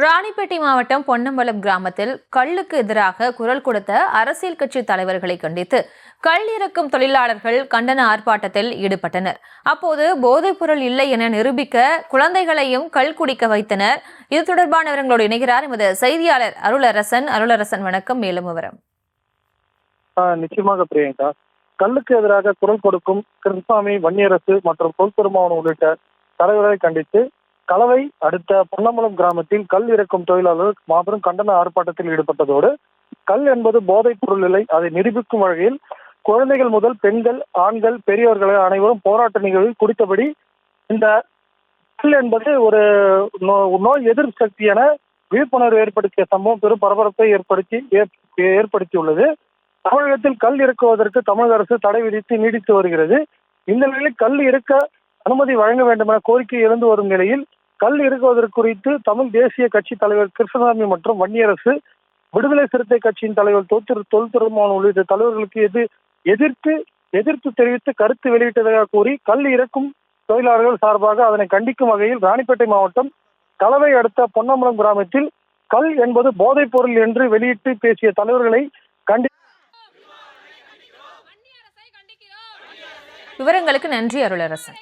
ராணிப்பேட்டை மாவட்டம் பொன்னம்பலம் கிராமத்தில் கள்ளுக்கு எதிராக குரல் கொடுத்த அரசியல் கட்சி தலைவர்களை கண்டித்து கள் இறக்கும் தொழிலாளர்கள் கண்டன ஆர்ப்பாட்டத்தில் ஈடுபட்டனர். அப்போது போதைப் பொருள் இல்லை என நிரூபிக்க குழந்தைகளையும் கள் குடிக்க வைத்தனர். இது தொடர்பான விவரங்களோடு இணைகிறார் எமது செய்தியாளர் அருளரசன். வணக்கம். மேலும் விவரம். நிச்சயமாக பிரியங்கா, கல்லுக்கு எதிராக குரல் கொடுக்கும் கிருஷ்ணசாமி, வன்னியரசு மற்றும் தொல்பெருமாவன் உள்ளிட்ட தலைவர்களை கண்டித்து கலவை அடுத்த பொன்னம்பலம் கிராமத்தில் கல் இறக்கும் தொழிலாளர்கள் மாபெரும் கண்டன ஆர்ப்பாட்டத்தில் ஈடுபட்டதோடு கல் என்பது போதைப் பொருள் இல்லை, அதை நிரூபிக்கும் வகையில் குழந்தைகள் முதல் பெண்கள், ஆண்கள், பெரியவர்கள் அனைவரும் போராட்ட நிகழ்வில் குடித்தபடி இந்த கல் என்பது ஒரு நோய் எதிர்ப்பு சக்தி என விழிப்புணர்வு ஏற்படுத்திய சம்பவம் பெரும் பரபரப்பை ஏற்படுத்தியுள்ளது. தமிழகத்தில் கல் இறக்குவதற்கு தமிழக அரசு தடை விதித்து நீடித்து வருகிறது. இந்த நிலையில் கல் இறக்க அனுமதி வழங்க வேண்டும் என கோரிக்கை எழுந்து வரும் நிலையில் கல் இறக்குவதற்கு குறித்து தமிழ் தேசிய கட்சி தலைவர் கிருஷ்ணசாமி மற்றும் வன்னியரசு, விடுதலை சிறுத்தை கட்சியின் தலைவர் தொல்திருமாவன் உள்ளிட்ட தலைவர்களுக்கு எதிர்ப்பு தெரிவித்து கருத்து வெளியிட்டதாக கூறி கல் இறக்கும் தொழிலாளர்கள் சார்பாக அதனை கண்டிக்கும் வகையில் ராணிப்பேட்டை மாவட்டம் கலவை அடுத்த பொன்னம்பலம் கிராமத்தில் கல் என்பது போதைப் பொருள் என்று வெளியிட்டு பேசிய தலைவர்களை விவரங்களுக்கு நன்றி அருளரசன்.